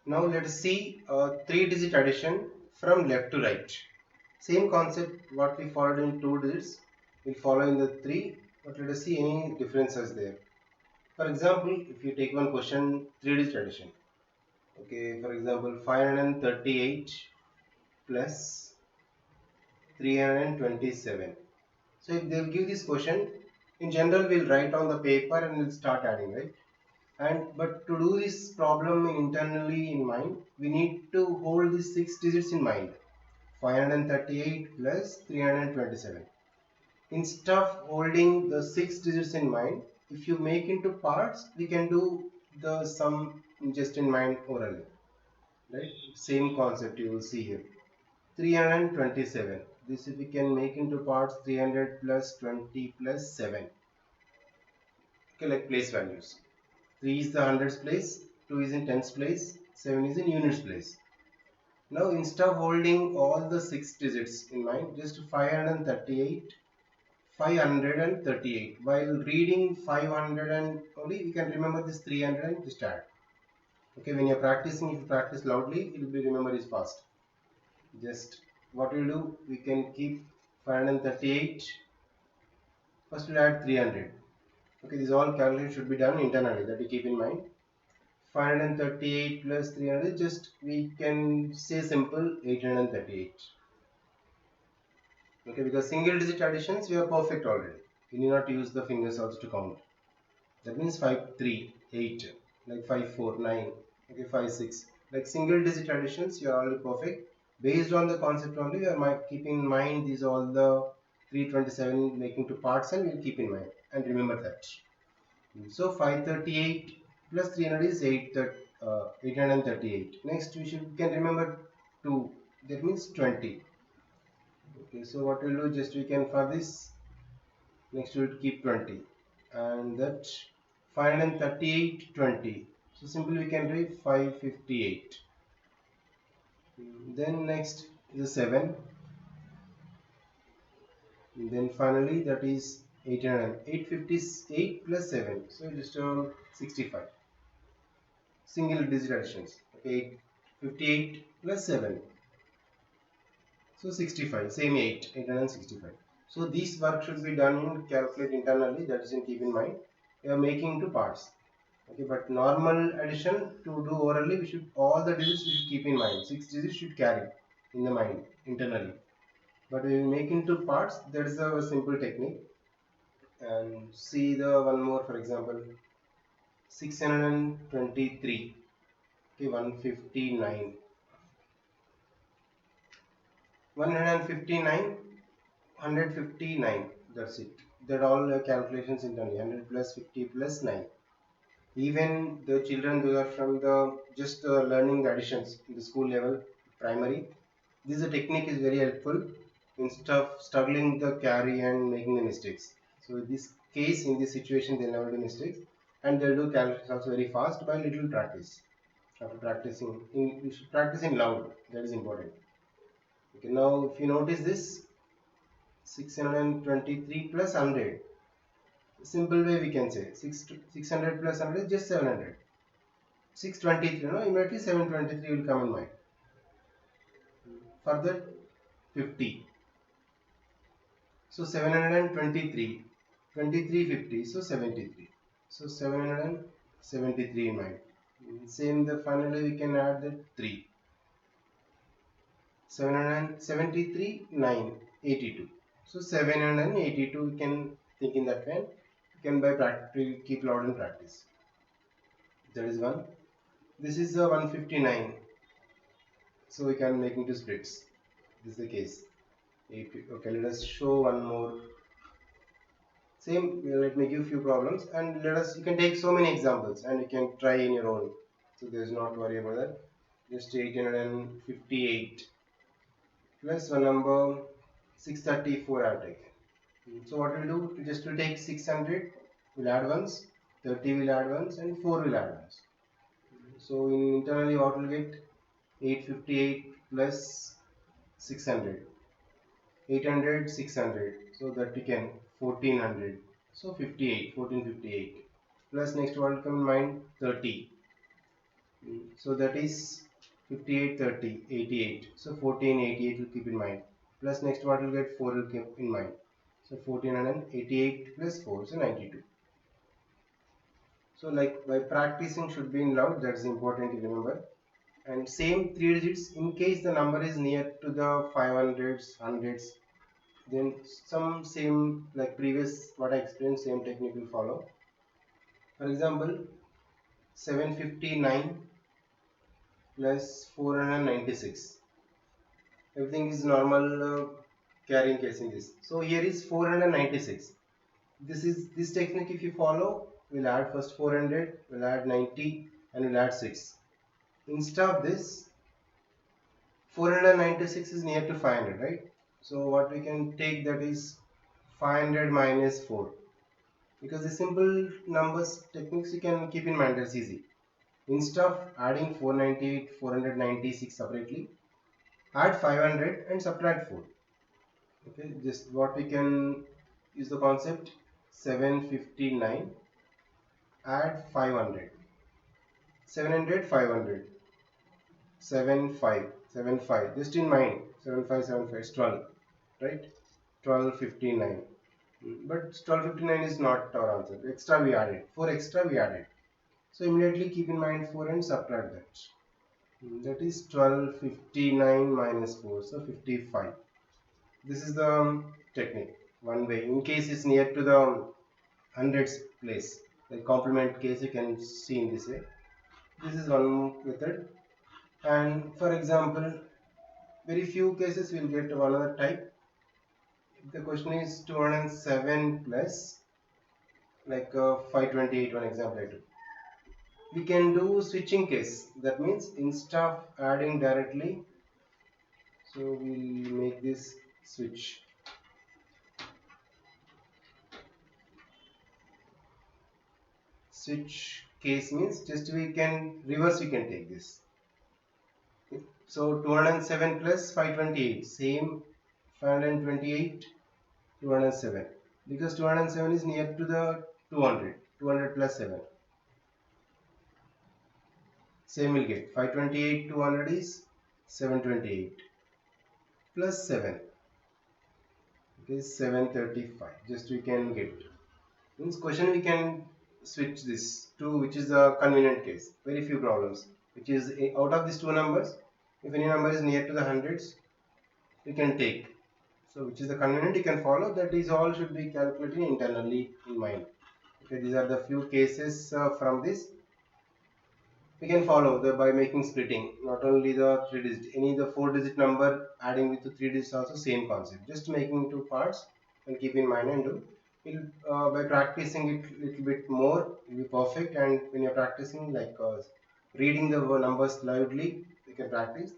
Now let us see a 3-digit addition from left to right. Same concept what we followed in 2 digits, we'll follow in the 3, but let us see any differences there. For example, if you take one question, 3-digit addition. Okay, for example, 538 plus 327. So if they'll give this question, in general we'll write on the paper and we'll start adding, right? But to do this problem internally in mind, we need to hold these 6 digits in mind. 538 plus 327. Instead of holding the 6 digits in mind, if you make into parts, we can do the sum just in mind orally, right? Same concept you will see here. 327. This we can make into parts 300 plus 20 plus 7. Okay, like place values. 3 is the hundreds place, 2 is in tens place, 7 is in units place. Now instead of holding all the 6 digits in mind, just 538, 538. While reading 500 and only we can remember this 300 and just add. Okay, when you're practicing, if you practice loudly, it will be remembered is fast. Just what we'll do, we can keep 538. First we'll add 300. Okay, this all calculation should be done internally, that you keep in mind. 538 plus 300, just we can say simple 838. Okay, because single digit additions we are perfect already. We need not use the fingers also to count. That means 5 3 8, like 5 4 9, okay, 5 6. Like single digit additions you are already perfect. Based on the concept only, we are keeping in mind these all the 327 making to parts, and we'll keep in mind and remember that. So 538 plus 300 is 838. Next we can remember 2, that means 20. Okay, so what we'll do, just we can for this, next we'll keep 20, and that 538 20. So simply we can write 558. Then next is a 7. And then finally that is 800. 858 plus 7. So just 65. Single digit additions. Okay, 58 plus 7. So 65. Same 8. 865. So this work should be done in calculate internally. That is in keep in mind. We are making into parts. Okay, but normal addition to do orally, we should all the digits we should keep in mind. 6 digits should carry in the mind internally. But we make into parts. That is a simple technique. And see the one more, for example, 623. Okay, 159. 159, 159. That's it. That all calculations internally. 100 plus 50 plus 9. Even the children who are from the just learning the additions in the school level, primary, this technique is very helpful instead of struggling the carry and making the mistakes. So in this case, in this situation, they never do mistakes, and they'll do calculations also very fast by little practice. After practicing, you should practice in loud. That is important. Okay, now if you notice this, 623 plus 100. Simple way we can say 600 plus 100 is just 700. 623, no, immediately 723 will come in mind. Further 50. So 723, 2350, so 73. So 773 in mind. Same, the finally we can add the 3. 773, 9, 82. So 782 we can think in that way. You can by practice, keep loud in practice. That is one. This is the 159. So we can make into splits. This is the case. Okay, let us show one more. Same, let me give few problems, and let us, you can take so many examples and you can try in your own. So there's not worry about that. Just 858 plus one number 634 I'll take. So what we'll do, just we'll take 600, we'll add ones, 30 will add ones, and 4 will add ones. So internally what will get, 858 plus 600, 800, 600, so that we can 1400, so 58, 1458 plus next one come in mind 30. So that is 58, 30, 88. So 14, 88 will keep in mind. Plus next what will get 4 will keep in mind. So 1488 plus 4, so 92. So like by practicing should be in loud, that's important to remember. And same 3 digits, in case the number is near to the 500s, hundreds, then some same like previous what I explained, same technique will follow. For example, 759 plus 496. Everything is normal carrying case in this. So here is 496. This technique if you follow, we'll add first 400, we'll add 90 and we'll add 6. Instead of this, 496 is near to 500, right? So what we can take, that is 500 minus 4. Because the simple numbers techniques you can keep in mind, that's easy. Instead of adding 498, 496 separately, add 500 and subtract 4. Okay, just what we can use the concept 759, add 500, 700, 500, 75, 75, just in mind, 7575 is 12, right? 1259. But 1259 is not our answer. Extra we added. 4 extra we added. So immediately keep in mind 4 and subtract that. That is 1259 minus 4, so 55. This is the technique. One way. In case it's near to the hundreds place, the complement case you can see in this way. This is one method. And for example, very few cases we'll get another type. If the question is 207 plus like 528, one example I took. We can do switching case. That means instead of adding directly, so we'll make this switch. Switch case means just we can reverse, we can take this. So 207 plus 528, same 528, 207, because 207 is near to the 200, 200 plus 7. Same will get 528, 200 is 728 plus 7. Okay, 735. Just we can get. Means question we can switch this to which is the convenient case. Very few problems. Which is out of these two numbers, if any number is near to the hundreds, we can take. So which is the convenient you can follow. That is all should be calculated internally in mind. Okay, these are the few cases from this. We can follow by making splitting, not only the 3 digit, any the 4 digit number adding with the 3 digits also same concept, just making two parts and keep in mind and do. By practicing it little bit more, it will be perfect. And when you're practicing like reading the numbers loudly, you can practice,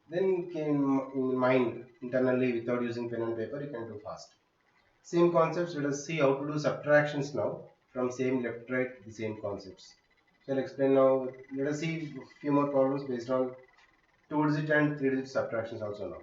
then you can in mind internally without using pen and paper, you can do fast. Same concepts, let us see how to do subtractions now from same left right, the same concepts. So I'll explain now. Let us see a few more problems based on 2 digit and 3 digit subtractions also now.